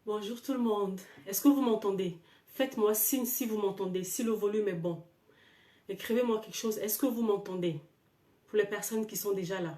Bonjour tout le monde. Est-ce que vous m'entendez? Faites-moi signe si vous m'entendez, si le volume est bon. Écrivez-moi quelque chose. Est-ce que vous m'entendez? Pour les personnes qui sont déjà là.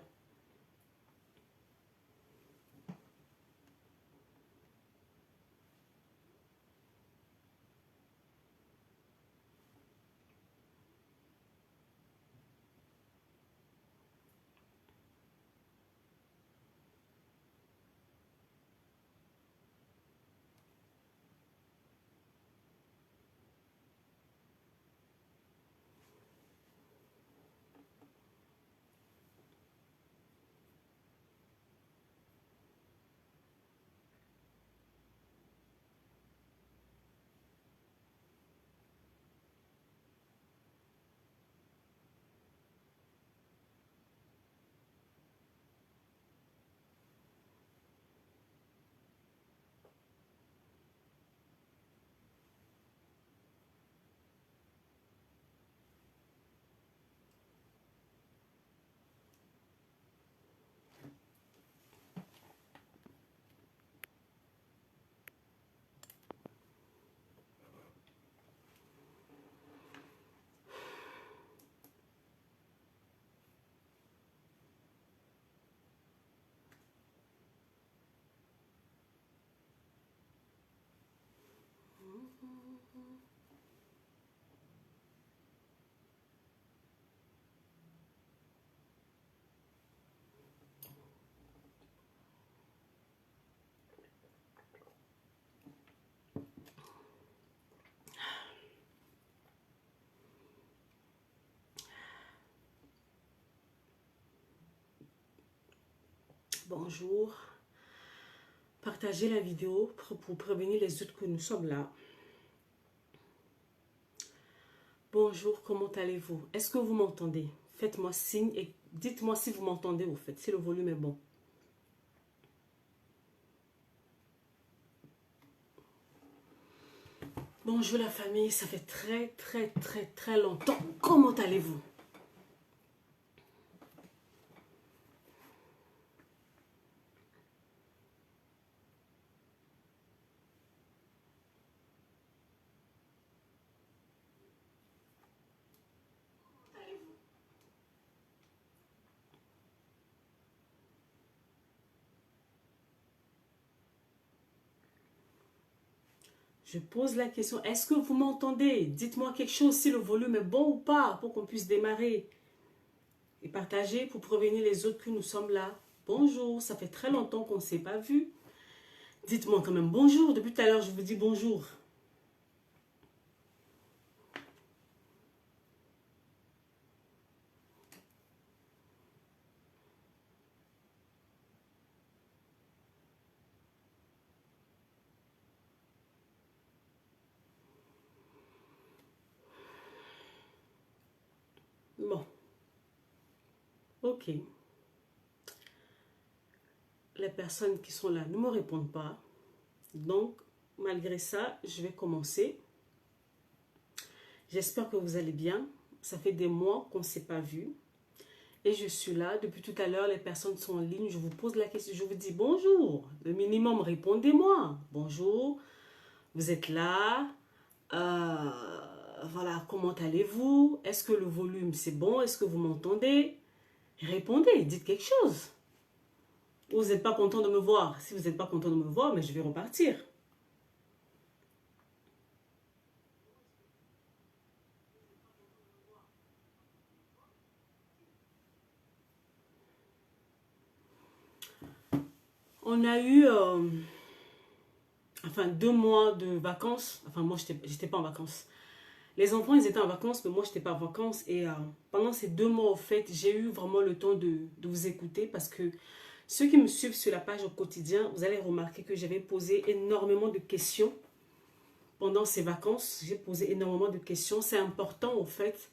Bonjour. Partagez la vidéo pour prévenir les autres que nous sommes là. Bonjour, comment allez-vous? Est-ce que vous m'entendez? Faites-moi signe et dites-moi si vous m'entendez au fait, si le volume est bon. Bonjour la famille, ça fait très longtemps. Comment allez-vous? Je pose la question, est-ce que vous m'entendez? Dites-moi quelque chose si le volume est bon ou pas pour qu'on puisse démarrer. Et partager pour prévenir les autres que nous sommes là. Bonjour, ça fait très longtemps qu'on ne s'est pas vu. Dites-moi quand même bonjour. Depuis tout à l'heure, je vous dis bonjour. Bon, ok. Les personnes qui sont là ne me répondent pas. Donc, malgré ça, je vais commencer. J'espère que vous allez bien. Ça fait des mois qu'on ne s'est pas vu. Et je suis là. Depuis tout à l'heure, les personnes sont en ligne. Je vous pose la question. Je vous dis bonjour. Le minimum, répondez-moi. Bonjour. Vous êtes là. Voilà, comment allez-vous? Est-ce que le volume, c'est bon? Est-ce que vous m'entendez? Répondez, dites quelque chose. Vous n'êtes pas content de me voir. Si vous n'êtes pas content de me voir, mais je vais repartir. On a eu enfin 2 mois de vacances. Enfin, moi, j'étais pas en vacances. Les enfants, ils étaient en vacances, mais moi, je n'étais pas en vacances. Et pendant ces 2 mois, au fait, j'ai eu vraiment le temps de vous écouter parce que ceux qui me suivent sur la page au quotidien, vous allez remarquer que j'avais posé énormément de questions pendant ces vacances. J'ai posé énormément de questions. C'est important, au fait,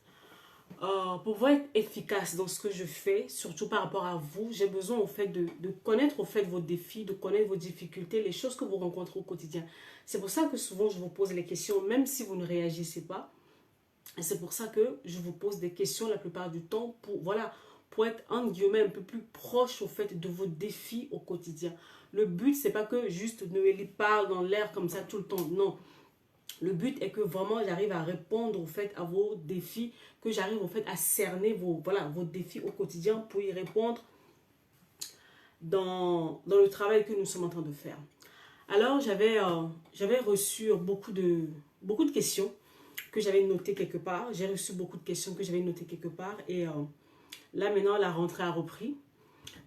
pour pouvoir être efficace dans ce que je fais, surtout par rapport à vous. J'ai besoin, au fait, de connaître, au fait, vos défis, de connaître vos difficultés, les choses que vous rencontrez au quotidien. C'est pour ça que souvent, je vous pose les questions, même si vous ne réagissez pas. Et c'est pour ça que je vous pose des questions la plupart du temps pour, voilà, pour être, entre guillemets, un peu plus proche, au fait, de vos défis au quotidien. Le but, c'est pas que juste Noélie parle dans l'air comme ça tout le temps. Non. Le but est que vraiment j'arrive à répondre, au fait, à vos défis, que j'arrive, au fait, à cerner vos, voilà, vos défis au quotidien pour y répondre dans le travail que nous sommes en train de faire. Alors, j'avais reçu beaucoup de questions que j'avais notées quelque part. J'ai reçu beaucoup de questions que j'avais notées quelque part. Et là, maintenant, la rentrée a repris.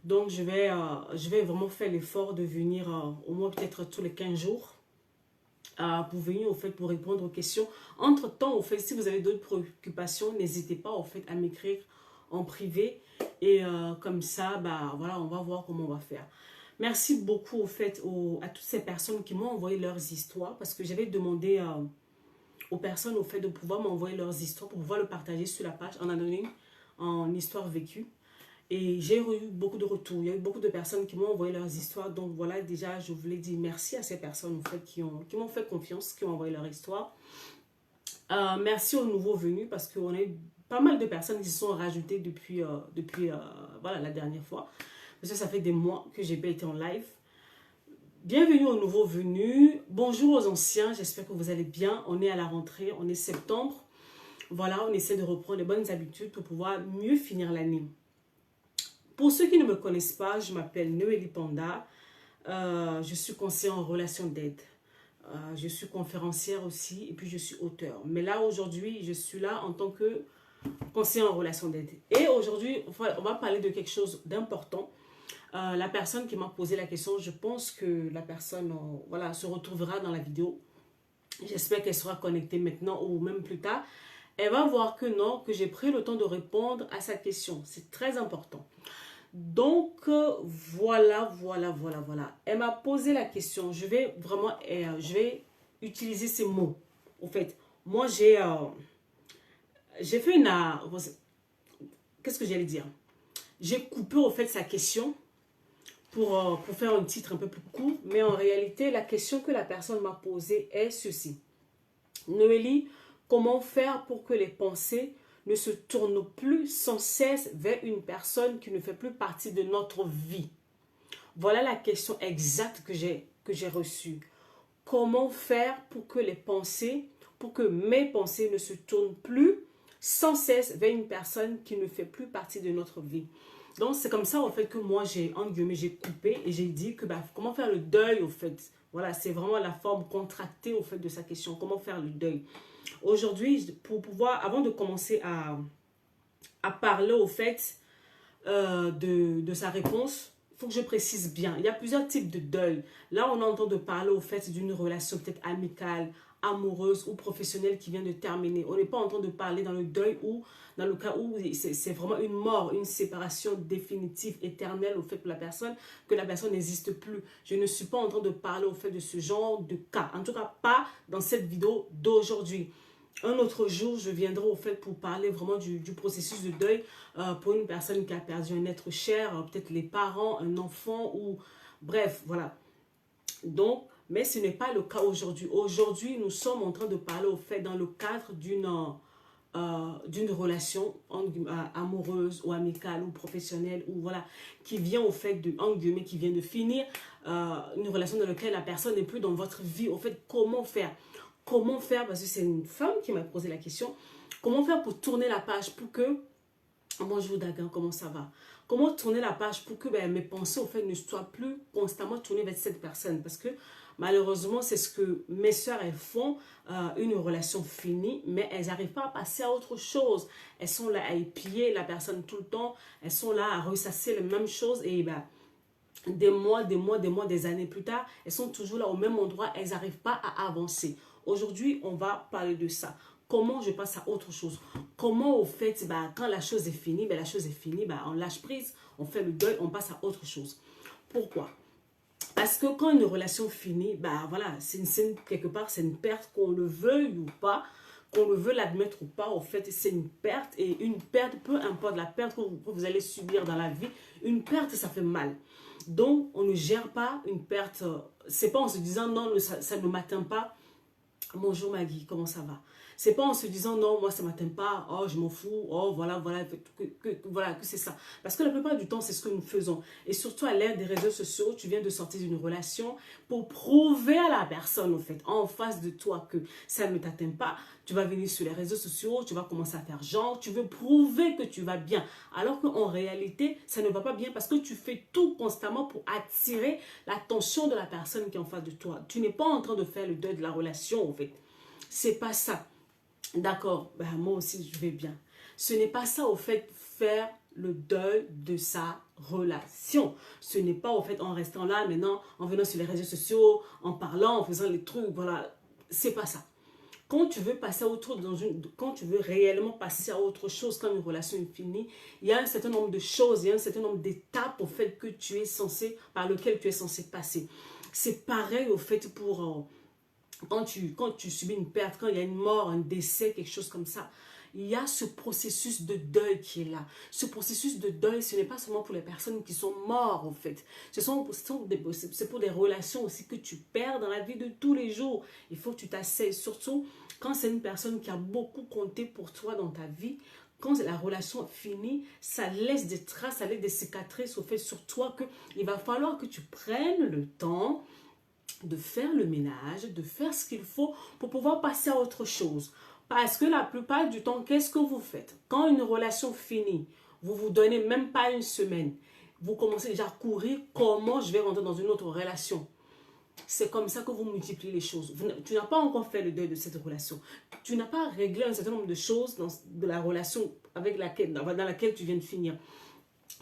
Donc, je vais vraiment faire l'effort de venir au moins peut-être tous les 15 jours pour venir, au fait, pour répondre aux questions. Entre-temps, au fait, si vous avez d'autres préoccupations, n'hésitez pas, au fait, à m'écrire en privé. Et comme ça, bah, voilà, on va voir comment on va faire. Merci beaucoup, au fait, à toutes ces personnes qui m'ont envoyé leurs histoires. Parce que j'avais demandé aux personnes, au fait, de pouvoir m'envoyer leurs histoires pour pouvoir le partager sur la page en anonyme, en histoire vécue. Et j'ai eu beaucoup de retours. Il y a eu beaucoup de personnes qui m'ont envoyé leurs histoires. Donc voilà, déjà, je voulais dire merci à ces personnes, en fait, qui m'ont fait confiance, qui ont envoyé leur histoire. Merci aux nouveaux venus parce qu'on a eu pas mal de personnes qui se sont rajoutées depuis voilà, la dernière fois. Parce que ça fait des mois que j'ai pas été en live. Bienvenue aux nouveaux venus. Bonjour aux anciens. J'espère que vous allez bien. On est à la rentrée. On est septembre. Voilà, on essaie de reprendre les bonnes habitudes pour pouvoir mieux finir l'année. Pour ceux qui ne me connaissent pas, je m'appelle Noélie Panda. Je suis conseillère en relations d'aide. Je suis conférencière aussi et puis je suis auteure. Mais là, aujourd'hui, je suis là en tant que conseillère en relations d'aide. Et aujourd'hui, on va parler de quelque chose d'important. La personne qui m'a posé la question, je pense que la personne voilà, se retrouvera dans la vidéo. J'espère qu'elle sera connectée maintenant ou même plus tard. Elle va voir que non, que j'ai pris le temps de répondre à sa question. C'est très important. Donc, voilà. Elle m'a posé la question. Je vais vraiment, je vais utiliser ces mots. En fait, moi, j'ai fait une... qu'est-ce que j'allais dire? J'ai coupé, au fait, sa question pour faire un titre un peu plus court. Mais en réalité, la question que la personne m'a posée est ceci. Noélie, comment faire pour que les pensées ne se tournent plus sans cesse vers une personne qui ne fait plus partie de notre vie? Voilà la question exacte que j'ai reçue. Comment faire pour que mes pensées ne se tournent plus sans cesse vers une personne qui ne fait plus partie de notre vie? Donc, c'est comme ça, en fait, que moi, j'ai coupé et j'ai dit que, bah, comment faire le deuil, au fait. Voilà, c'est vraiment la forme contractée, au fait, de sa question. Comment faire le deuil? Aujourd'hui, pour pouvoir, avant de commencer à parler, au fait, de sa réponse, il faut que je précise bien. Il y a plusieurs types de deuil. Là, on entend de parler, au fait, d'une relation peut-être amicale, amoureuse ou professionnelle qui vient de terminer. On n'est pas en train de parler dans le deuil ou dans le cas où c'est vraiment une mort, une séparation définitive, éternelle au fait que la personne n'existe plus. Je ne suis pas en train de parler au fait de ce genre de cas. En tout cas, pas dans cette vidéo d'aujourd'hui. Un autre jour, je viendrai au fait pour parler vraiment du processus de deuil pour une personne qui a perdu un être cher, peut-être les parents, un enfant ou bref, voilà. Donc, mais ce n'est pas le cas aujourd'hui. Aujourd'hui, nous sommes en train de parler au fait dans le cadre d'une relation amoureuse ou amicale ou professionnelle ou voilà, qui vient au fait de, en guillemets, qui vient de finir, une relation dans laquelle la personne n'est plus dans votre vie. Au fait, comment faire? Comment faire, parce que c'est une femme qui m'a posé la question, comment faire pour tourner la page pour que, bonjour Dagan, comment ça va? Comment tourner la page pour que mes pensées, au fait, ne soient plus constamment tournées vers cette personne? Parce que malheureusement, c'est ce que mes soeurs, elles font, une relation finie, mais elles n'arrivent pas à passer à autre chose. Elles sont là à épier la personne tout le temps, elles sont là à ressasser les mêmes choses et des mois, des années plus tard, elles sont toujours là au même endroit, elles n'arrivent pas à avancer. Aujourd'hui, on va parler de ça. Comment je passe à autre chose? Comment, au fait, quand la chose est finie, la chose est finie, on lâche prise, on fait le deuil, on passe à autre chose. Pourquoi? Parce que quand une relation finit, voilà, quelque part, c'est une perte, qu'on le veuille ou pas, qu'on le veut l'admettre ou pas, au fait, c'est une perte. Et une perte, peu importe la perte que vous allez subir dans la vie, une perte, ça fait mal. Donc, on ne gère pas une perte. C'est pas en se disant non, ça ne m'atteint pas. Bonjour Maggie, comment ça va? C'est pas en se disant non, moi ça m'atteint pas, oh je m'en fous, oh voilà, voilà, voilà, que c'est ça. Parce que la plupart du temps, c'est ce que nous faisons. Et surtout à l'ère des réseaux sociaux, tu viens de sortir d'une relation pour prouver à la personne, en fait, en face de toi que ça ne t'atteint pas. Tu vas venir sur les réseaux sociaux, tu vas commencer à faire genre, tu veux prouver que tu vas bien. Alors qu'en réalité, ça ne va pas bien parce que tu fais tout constamment pour attirer l'attention de la personne qui est en face de toi. Tu n'es pas en train de faire le deuil de la relation, en fait. C'est pas ça. D'accord, ben, moi aussi je vais bien. Ce n'est pas ça au fait faire le deuil de sa relation. Ce n'est pas au fait en restant là maintenant, en venant sur les réseaux sociaux, en parlant, en faisant les trucs, voilà. C'est pas ça. Quand tu veux passer à autre quand tu veux réellement passer à autre chose quand une relation est finie, il y a un certain nombre de choses, il y a un certain nombre d'étapes au fait que tu es censé, par lequel tu es censé passer. C'est pareil au fait pour quand tu subis une perte, quand il y a une mort, un décès, quelque chose comme ça, il y a ce processus de deuil qui est là. Ce processus de deuil, ce n'est pas seulement pour les personnes qui sont mortes, en fait. C'est pour des relations aussi que tu perds dans la vie de tous les jours. Il faut que tu t'asseyes, surtout quand c'est une personne qui a beaucoup compté pour toi dans ta vie. Quand la relation finit, ça laisse des traces, ça laisse des cicatrices au fait sur toi qu'il va falloir que tu prennes le temps de faire le ménage, de faire ce qu'il faut pour pouvoir passer à autre chose. Parce que la plupart du temps, qu'est-ce que vous faites? Quand une relation finit, vous vous donnez même pas une semaine. Vous commencez déjà à courir, comment je vais rentrer dans une autre relation? C'est comme ça que vous multipliez les choses. Tu n'as pas encore fait le deuil de cette relation. Tu n'as pas réglé un certain nombre de choses de la relation dans laquelle tu viens de finir.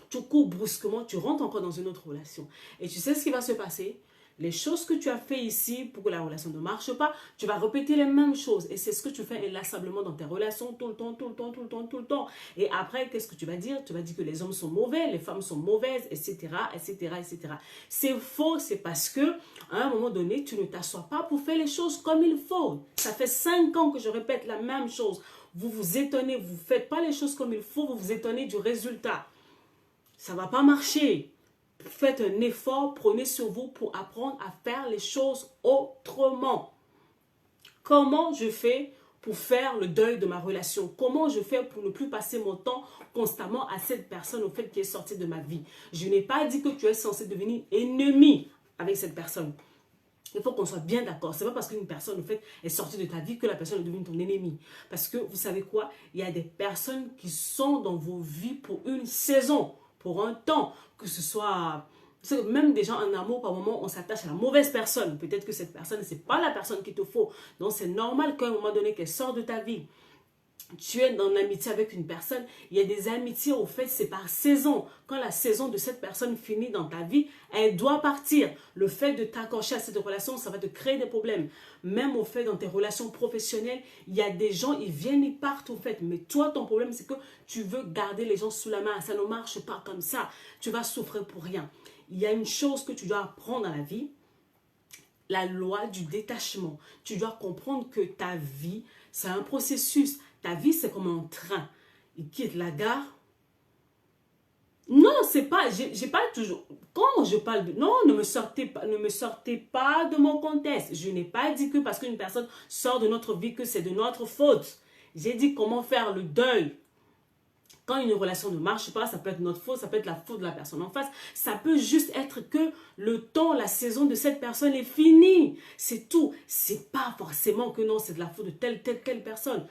Tu cours brusquement, tu rentres encore dans une autre relation. Et tu sais ce qui va se passer? Les choses que tu as fait ici pour que la relation ne marche pas, tu vas répéter les mêmes choses. Et c'est ce que tu fais inlassablement dans tes relations tout le temps, tout le temps, tout le temps, tout le temps. Et après, qu'est-ce que tu vas dire? Tu vas dire que les hommes sont mauvais, les femmes sont mauvaises, etc., etc., etc. C'est faux, c'est parce que à un moment donné, tu ne t'assois pas pour faire les choses comme il faut. Ça fait 5 ans que je répète la même chose. Vous vous étonnez, vous ne faites pas les choses comme il faut, vous vous étonnez du résultat. Ça ne va pas marcher. Faites un effort, prenez sur vous pour apprendre à faire les choses autrement. Comment je fais pour faire le deuil de ma relation? Comment je fais pour ne plus passer mon temps constamment à cette personne au fait qui est sortie de ma vie? Je n'ai pas dit que tu es censé devenir ennemi avec cette personne. Il faut qu'on soit bien d'accord. Ce n'est pas parce qu'une personne au fait, est sortie de ta vie que la personne est devenue ton ennemi. Parce que vous savez quoi? Il y a des personnes qui sont dans vos vies pour une saison, pour un temps, que ce soit... Même des gens en amour, par moment, on s'attache à la mauvaise personne. Peut-être que cette personne, ce n'est pas la personne qu'il te faut. Donc, c'est normal qu'à un moment donné, qu'elle sorte de ta vie. Tu es en amitié avec une personne, il y a des amitiés, au fait, c'est par saison. Quand la saison de cette personne finit dans ta vie, elle doit partir. Le fait de t'accrocher à cette relation, ça va te créer des problèmes. Même au fait, dans tes relations professionnelles, il y a des gens, ils viennent, ils partent, au fait. Mais toi, ton problème, c'est que tu veux garder les gens sous la main. Ça ne marche pas comme ça. Tu vas souffrir pour rien. Il y a une chose que tu dois apprendre dans la vie, la loi du détachement. Tu dois comprendre que ta vie, c'est un processus. Ta vie, c'est comme un train. Il quitte la gare. Non, c'est pas, j'ai pas toujours, quand je parle de, non, ne me sortez pas de mon contexte. Je n'ai pas dit que parce qu'une personne sort de notre vie que c'est de notre faute. J'ai dit comment faire le deuil. Quand une relation ne marche pas, ça peut être notre faute, ça peut être la faute de la personne en face. Ça peut juste être que le temps, la saison de cette personne est finie. C'est tout. C'est pas forcément que non, c'est de la faute de telle personne.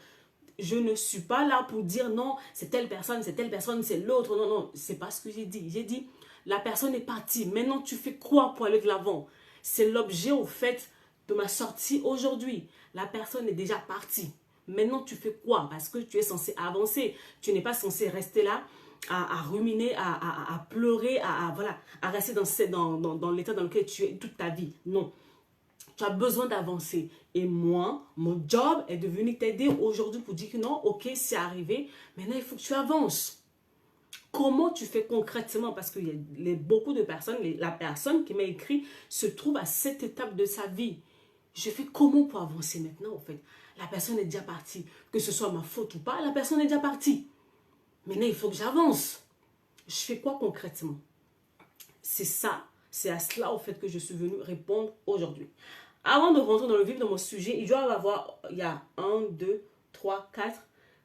Je ne suis pas là pour dire non, c'est telle personne, c'est l'autre. Non, non, c'est pas ce que j'ai dit. J'ai dit, la personne est partie. Maintenant, tu fais quoi pour aller de l'avant? C'est l'objet au fait de ma sortie aujourd'hui. La personne est déjà partie. Maintenant, tu fais quoi? Parce que tu es censé avancer. Tu n'es pas censé rester là à ruminer, à pleurer, voilà, à rester dans l'état dans lequel tu es toute ta vie. Non. Tu as besoin d'avancer. Et moi, mon job est de venir t'aider aujourd'hui pour dire que non, ok, c'est arrivé. Maintenant, il faut que tu avances. Comment tu fais concrètement? Parce qu'il y a beaucoup de personnes, la personne qui m'a écrit se trouve à cette étape de sa vie. Je fais comment pour avancer maintenant, en fait? La personne est déjà partie. Que ce soit ma faute ou pas, la personne est déjà partie. Maintenant, il faut que j'avance. Je fais quoi concrètement? C'est ça, c'est à cela, au fait, que je suis venue répondre aujourd'hui. Avant de rentrer dans le vif de mon sujet, il y a 1, 2, 3, 4,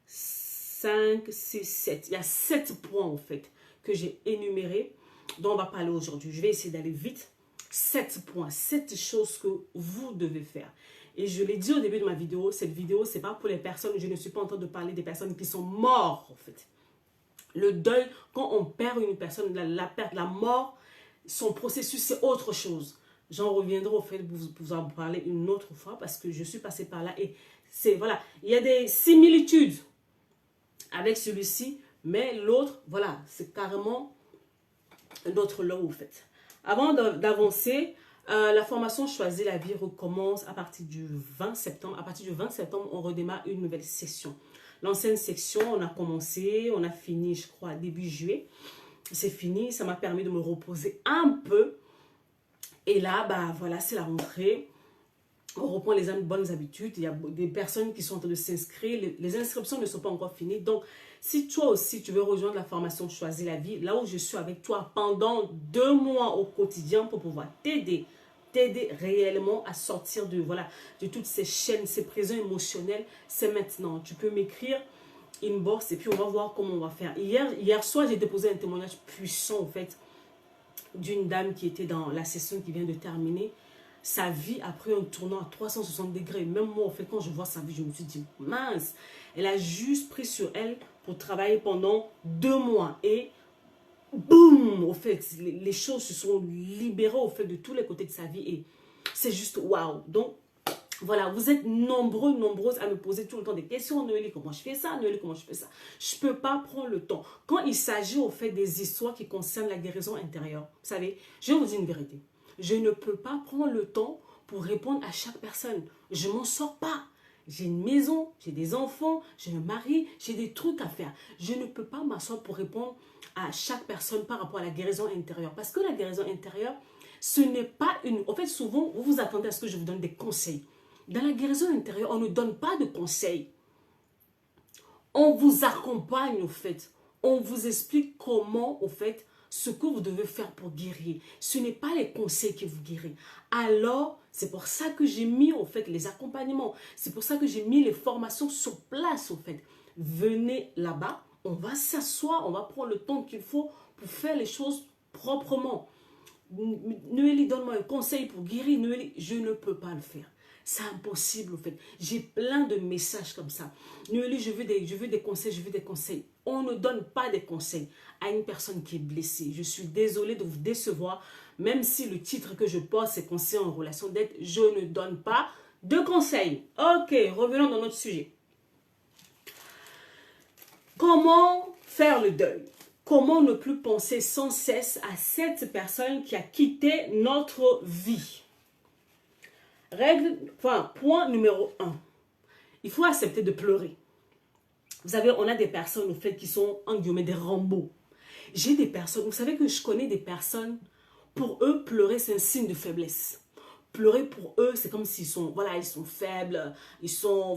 5, 6, 7. Il y a 7 points en fait que j'ai énumérés dont on va parler aujourd'hui. Je vais essayer d'aller vite. 7 points, 7 choses que vous devez faire. Et je l'ai dit au début de ma vidéo, cette vidéo, c'est pas pour les personnes, je ne suis pas en train de parler des personnes qui sont mortes en fait. Le deuil, quand on perd une personne, la perte, la mort, son processus, c'est autre chose. J'en reviendrai au fait pour vous en parler une autre fois parce que je suis passée par là et c'est, voilà, il y a des similitudes avec celui-ci, mais l'autre, voilà, c'est carrément un autre lot au fait. Avant d'avancer, la formation Choisis la vie recommence à partir du 20 septembre. À partir du 20 septembre, on redémarre une nouvelle session. L'ancienne section, on a commencé, on a fini, je crois, début juillet. C'est fini, ça m'a permis de me reposer un peu. Et là, bah voilà, c'est la rentrée. On reprend les bonnes habitudes. Il y a des personnes qui sont en train de s'inscrire. Les inscriptions ne sont pas encore finies. Donc, si toi aussi, tu veux rejoindre la formation Choisis la vie, là où je suis avec toi pendant 2 mois au quotidien pour pouvoir t'aider réellement à sortir de, voilà, de toutes ces chaînes, ces prisons émotionnelles, c'est maintenant. Tu peux m'écrire inbox et puis on va voir comment on va faire. Hier soir, j'ai déposé un témoignage puissant, en fait, d'une dame qui était dans la session qui vient de terminer. Sa vie a pris un tournant à 360 degrés. Même moi, en fait, quand je vois sa vie, je me suis dit, mince, elle a juste pris sur elle pour travailler pendant 2 mois. Et boum, au fait, les choses se sont libérées, au fait, de tous les côtés de sa vie. Et c'est juste waouh. Donc, voilà, vous êtes nombreux, nombreuses à me poser tout le temps des questions. Noélie, comment je fais ça? Noélie, comment je fais ça? Je ne peux pas prendre le temps. Quand il s'agit, au fait, des histoires qui concernent la guérison intérieure, vous savez, je vais vous dire une vérité. Je ne peux pas prendre le temps pour répondre à chaque personne. Je ne m'en sors pas. J'ai une maison, j'ai des enfants, j'ai un mari, j'ai des trucs à faire. Je ne peux pas m'asseoir pour répondre à chaque personne par rapport à la guérison intérieure. Parce que la guérison intérieure, ce n'est pas une... En fait, souvent, vous vous attendez à ce que je vous donne des conseils. Dans la guérison intérieure, on ne donne pas de conseils. On vous accompagne, au fait. On vous explique comment, au fait, ce que vous devez faire pour guérir. Ce n'est pas les conseils qui vous guérissent. Alors, c'est pour ça que j'ai mis, au fait, les accompagnements. C'est pour ça que j'ai mis les formations sur place, au fait. Venez là-bas, on va s'asseoir, on va prendre le temps qu'il faut pour faire les choses proprement. Noélie, donne-moi un conseil pour guérir. Noélie, je ne peux pas le faire. C'est impossible, en fait. J'ai plein de messages comme ça. Noélie, je veux des conseils, je veux des conseils. On ne donne pas des conseils à une personne qui est blessée. Je suis désolée de vous décevoir. Même si le titre que je porte, c'est conseil en relation d'aide, je ne donne pas de conseils. Ok, revenons dans notre sujet. Comment faire le deuil? Comment ne plus penser sans cesse à cette personne qui a quitté notre vie? Point numéro 1. Il faut accepter de pleurer. Vous savez, on a des personnes, au fait, qui sont, en guillemets, des Rambo. J'ai des personnes, vous savez que je connais des personnes, pour eux, pleurer, c'est un signe de faiblesse. Pleurer, pour eux, c'est comme s'ils sont, voilà, ils sont faibles, ils sont...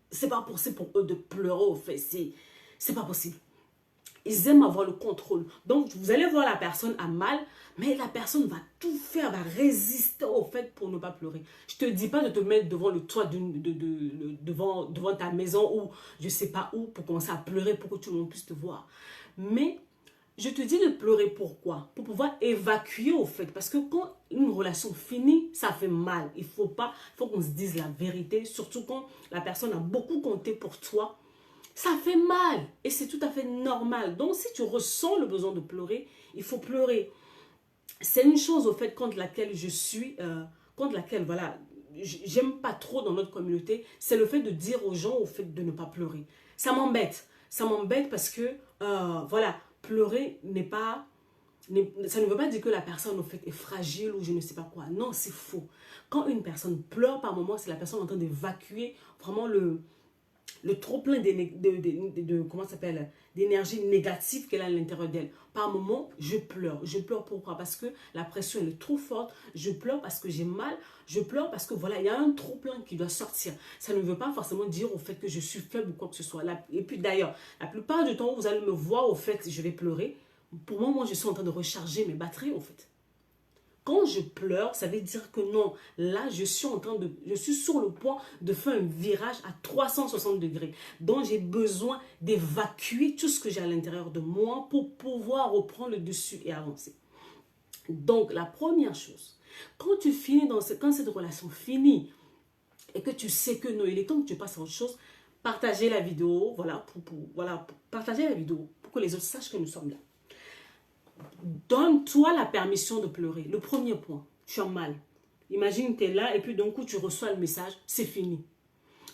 C'est pas possible pour eux de pleurer, au fait, c'est pas possible. Ils aiment avoir le contrôle. Donc, vous allez voir la personne a mal, mais la personne va tout faire, va résister au fait pour ne pas pleurer. Je ne te dis pas de te mettre devant le toit, devant ta maison ou je ne sais pas où pour commencer à pleurer pour que tout le monde puisse te voir. Mais je te dis de pleurer pourquoi? Pour pouvoir évacuer au fait. Parce que quand une relation finit, ça fait mal. Il faut qu'on se dise la vérité, surtout quand la personne a beaucoup compté pour toi. Ça fait mal et c'est tout à fait normal. Donc, si tu ressens le besoin de pleurer, il faut pleurer. C'est une chose, au fait, contre laquelle je suis, contre laquelle, voilà, j'aime pas trop dans notre communauté, c'est le fait de dire aux gens, au fait, de ne pas pleurer. Ça m'embête. Ça m'embête parce que, voilà, pleurer n'est pas... Ça ne veut pas dire que la personne, au fait, est fragile ou je ne sais pas quoi. Non, c'est faux. Quand une personne pleure par moment, c'est la personne en train d'évacuer vraiment le trop plein comment ça s'appelle, d'énergie négative qu'elle a à l'intérieur d'elle. Par moment, je pleure. Je pleure pourquoi? Parce que la pression elle est trop forte. Je pleure parce que j'ai mal. Je pleure parce que voilà, il y a un trop plein qui doit sortir. Ça ne veut pas forcément dire au fait que je suis faible ou quoi que ce soit. Et puis d'ailleurs, la plupart du temps, vous allez me voir au fait, je vais pleurer. Pour moi, je suis en train de recharger mes batteries au fait. Quand je pleure, ça veut dire que non, là, je suis sur le point de faire un virage à 360 degrés. Donc, j'ai besoin d'évacuer tout ce que j'ai à l'intérieur de moi pour pouvoir reprendre le dessus et avancer. Donc, la première chose, quand tu finis quand cette relation finit et que tu sais que non, il est temps que tu passes à autre chose, partagez la vidéo, partagez la vidéo pour que les autres sachent que nous sommes là. Donne-toi la permission de pleurer. Le premier point, tu as mal. Imagine tu es là et puis d'un coup tu reçois le message, c'est fini.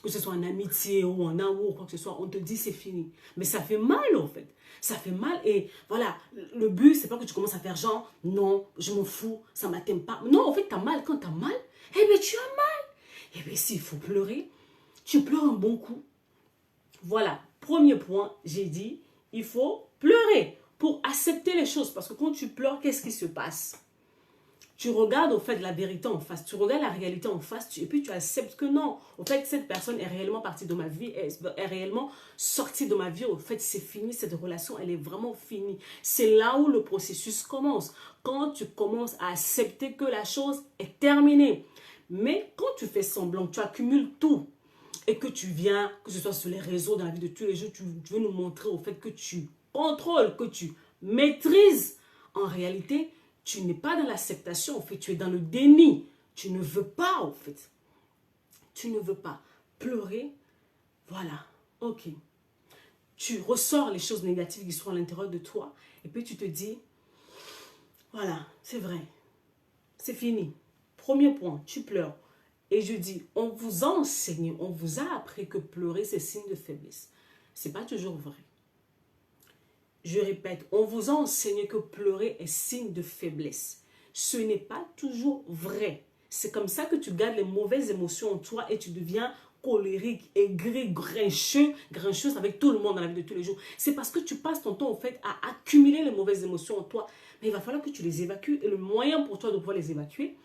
Que ce soit en amitié ou en amour, quoi que ce soit, on te dit c'est fini. Mais ça fait mal en fait. Ça fait mal et voilà, le but c'est pas que tu commences à faire genre, non, je m'en fous, ça ne m'atteint pas. Non, en fait tu as mal. Quand tu as mal, eh bien tu as mal. Eh bien s'il faut pleurer, tu pleures un bon coup. Voilà, premier point, j'ai dit, il faut pleurer pour accepter les choses. Parce que quand tu pleures, qu'est-ce qui se passe? Tu regardes au fait la vérité en face, tu regardes la réalité en face, et puis tu acceptes que non, au fait cette personne est réellement partie de ma vie, est réellement sortie de ma vie, au fait c'est fini, cette relation elle est vraiment finie. C'est là où le processus commence, quand tu commences à accepter que la chose est terminée. Mais quand tu fais semblant, tu accumules tout, et que tu viens, que ce soit sur les réseaux, dans la vie de tous les jours, tu veux nous montrer au fait que tu contrôles, que tu maîtrises, en réalité, tu n'es pas dans l'acceptation, en fait, tu es dans le déni. Tu ne veux pas, en fait. Tu ne veux pas pleurer. Voilà, ok. Tu ressors les choses négatives qui sont à l'intérieur de toi. Et puis tu te dis, voilà, c'est vrai. C'est fini. Premier point, tu pleures. Et je dis, on vous a enseigné, on vous a appris que pleurer, c'est signe de faiblesse. Ce n'est pas toujours vrai. Je répète, on vous a enseigné que pleurer est signe de faiblesse. Ce n'est pas toujours vrai. C'est comme ça que tu gardes les mauvaises émotions en toi et tu deviens colérique, aigri, grincheuse avec tout le monde dans la vie de tous les jours. C'est parce que tu passes ton temps, en fait, à accumuler les mauvaises émotions en toi. Mais il va falloir que tu les évacues. Et le moyen pour toi de pouvoir les évacuer,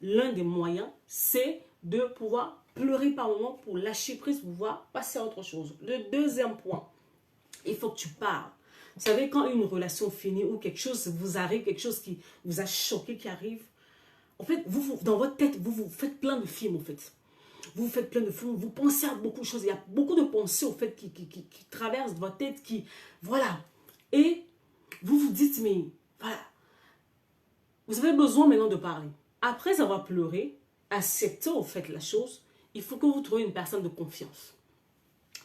l'un des moyens, c'est de pouvoir pleurer par moment pour lâcher prise, pour pouvoir passer à autre chose. Le deuxième point, il faut que tu parles. Vous savez, quand une relation finit ou quelque chose vous arrive, quelque chose qui vous a choqué qui arrive, en fait, dans votre tête, vous faites plein de films, en fait. Vous faites plein de films, vous pensez à beaucoup de choses. Il y a beaucoup de pensées, en fait, qui traversent votre tête, voilà. Et vous vous dites, mais voilà, vous avez besoin maintenant de parler. Après avoir pleuré, acceptant, en fait, la chose, il faut que vous trouviez une personne de confiance.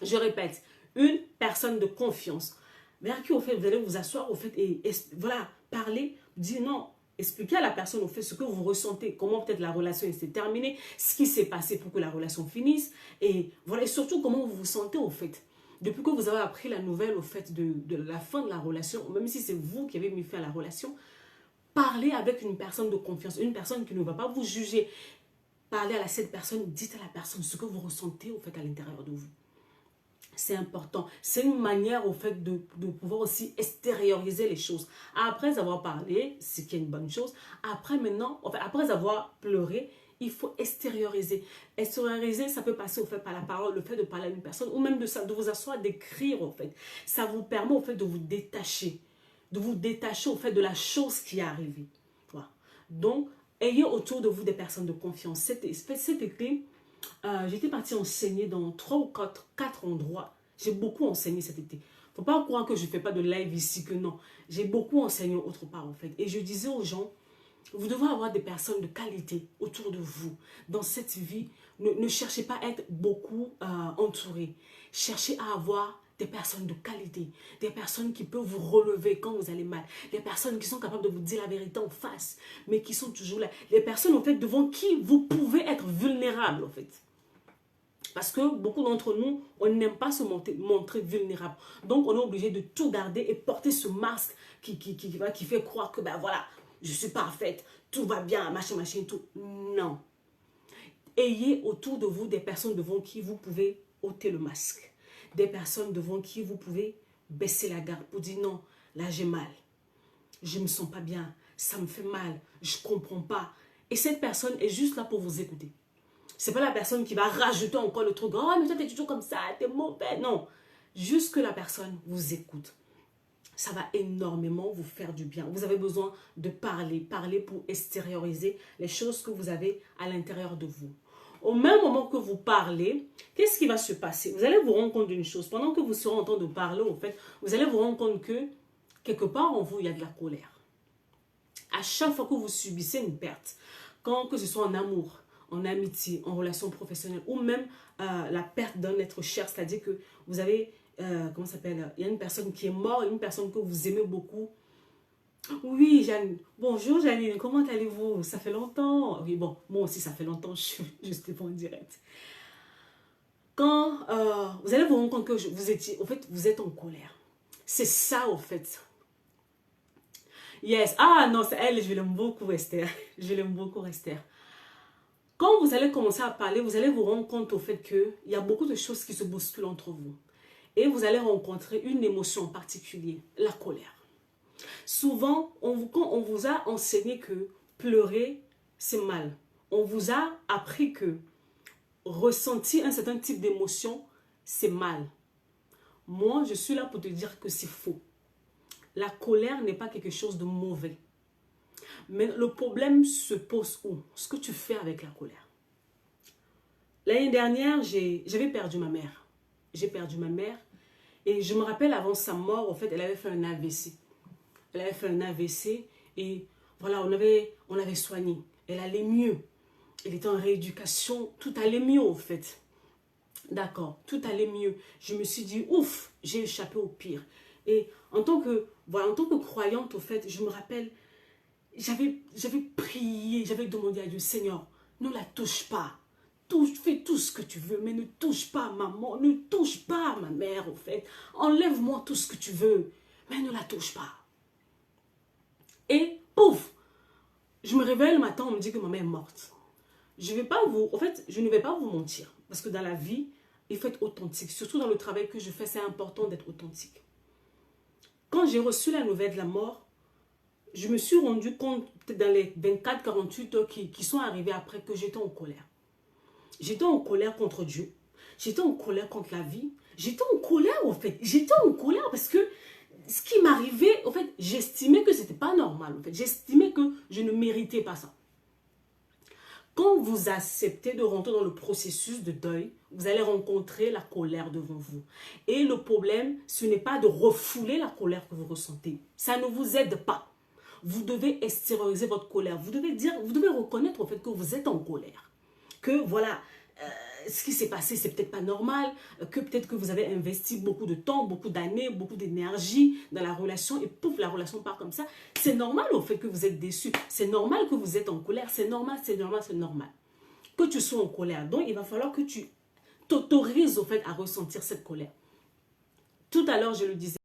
Je répète, une personne de confiance. Vers qui, au fait, vous allez vous asseoir, au fait, et voilà, parler, dire non, expliquer à la personne, au fait, ce que vous ressentez, comment peut-être la relation s'est terminée, ce qui s'est passé pour que la relation finisse, et voilà, et surtout comment vous vous sentez, au fait. Depuis que vous avez appris la nouvelle, au fait, de la fin de la relation, même si c'est vous qui avez mis fin à la relation, parlez avec une personne de confiance, une personne qui ne va pas vous juger. Parlez à cette personne, dites à la personne ce que vous ressentez, au fait, à l'intérieur de vous. C'est important. C'est une manière, au fait, de pouvoir aussi extérioriser les choses. Après avoir parlé, ce qui est une bonne chose, après maintenant, enfin, après avoir pleuré, il faut extérioriser. Extérioriser, ça peut passer, au fait, par la parole, le fait de parler à une personne, ou même de vous asseoir, d'écrire, au fait. Ça vous permet, au fait, de vous détacher. De vous détacher, au fait, de la chose qui est arrivée. Voilà. Donc, ayez autour de vous des personnes de confiance. Cet été, j'étais partie enseigner dans 3 ou 4 endroits. J'ai beaucoup enseigné cet été. Faut pas croire que je ne fais pas de live ici, que non. J'ai beaucoup enseigné autre part, en fait. Et je disais aux gens, vous devez avoir des personnes de qualité autour de vous. Dans cette vie, ne cherchez pas à être beaucoup entouré. Cherchez à avoir des personnes de qualité, des personnes qui peuvent vous relever quand vous allez mal, des personnes qui sont capables de vous dire la vérité en face, mais qui sont toujours là. Les personnes, en fait, devant qui vous pouvez être vulnérable, en fait. Parce que beaucoup d'entre nous, on n'aime pas se montrer vulnérable. Donc, on est obligé de tout garder et porter ce masque qui fait croire que, ben voilà, je suis parfaite, tout va bien, machin, tout. Non. Ayez autour de vous des personnes devant qui vous pouvez ôter le masque. Des personnes devant qui vous pouvez baisser la garde pour dire non, là j'ai mal. Je ne me sens pas bien, ça me fait mal, je ne comprends pas. Et cette personne est juste là pour vous écouter. Ce n'est pas la personne qui va rajouter encore le truc. Oh, mais toi, tu es toujours comme ça, tu es mauvais. Non. Juste que la personne vous écoute. ça va énormément vous faire du bien. Vous avez besoin de parler, parler pour extérioriser les choses que vous avez à l'intérieur de vous. Au même moment que vous parlez, qu'est-ce qui va se passer? Vous allez vous rendre compte d'une chose. Pendant que vous serez en train de parler, en fait, vous allez vous rendre compte que quelque part en vous, il y a de la colère. À chaque fois que vous subissez une perte, que ce soit en amour, en amitié, en relation professionnelle, ou même la perte d'un être cher, c'est-à-dire que vous avez, comment ça s'appelle, il y a une personne qui est morte, une personne que vous aimez beaucoup. Oui, Janine. Bonjour, Janine. Comment allez-vous? Ça fait longtemps. Oui, bon, moi aussi, ça fait longtemps. Je suis juste en direct. Quand vous allez vous rendre compte que vous étiez, en fait, vous êtes en colère. C'est ça, en fait. Yes. Ah non, c'est elle, je l'aime beaucoup, Esther. Je l'aime beaucoup, Esther. Quand vous allez commencer à parler, vous allez vous rendre compte au fait qu'il y a beaucoup de choses qui se bousculent entre vous. Et vous allez rencontrer une émotion en particulier, la colère. Souvent, quand on vous a enseigné que pleurer, c'est mal. On vous a appris que ressentir un certain type d'émotion, c'est mal. Moi, je suis là pour te dire que c'est faux. La colère n'est pas quelque chose de mauvais. Mais le problème se pose où? Ce que tu fais avec la colère. L'année dernière, j'avais perdu ma mère. J'ai perdu ma mère. Et je me rappelle, avant sa mort, en fait, elle avait fait un AVC. Elle avait fait un AVC et voilà, on avait soigné. Elle allait mieux. Elle était en rééducation. Tout allait mieux, en fait. D'accord, tout allait mieux. Je me suis dit, ouf, j'ai échappé au pire. Et en tant que croyante, au fait, je me rappelle, j'avais prié, j'avais demandé à Dieu, Seigneur, ne la touche pas. Fais tout ce que tu veux, mais ne touche pas maman, ne touche pas ma mère, au fait. Enlève-moi tout ce que tu veux, mais ne la touche pas. Et pouf, je me réveille le matin, on me dit que ma mère est morte. Je ne vais pas vous mentir, parce que dans la vie, il faut être authentique. Surtout dans le travail que je fais, c'est important d'être authentique. Quand j'ai reçu la nouvelle de la mort, je me suis rendu compte dans les 24-48 heures qui sont arrivées après que j'étais en colère. J'étais en colère contre Dieu. J'étais en colère contre la vie. J'étais en colère, en fait. J'étais en colère parce que ce qui m'arrivait, en fait, j'estimais que ce n'était pas normal. En fait. J'estimais que je ne méritais pas ça. Quand vous acceptez de rentrer dans le processus de deuil, vous allez rencontrer la colère devant vous. Et le problème, ce n'est pas de refouler la colère que vous ressentez. Ça ne vous aide pas. Vous devez extérioriser votre colère. Vous devez reconnaître au fait que vous êtes en colère. Que voilà, ce qui s'est passé, c'est peut-être pas normal. Que peut-être que vous avez investi beaucoup de temps, beaucoup d'années, beaucoup d'énergie dans la relation. Et pouf, la relation part comme ça. C'est normal au fait que vous êtes déçu. C'est normal que vous êtes en colère. C'est normal, c'est normal, c'est normal. Que tu sois en colère. Donc, il va falloir que tu t'autorises au fait à ressentir cette colère. Tout à l'heure, je le disais.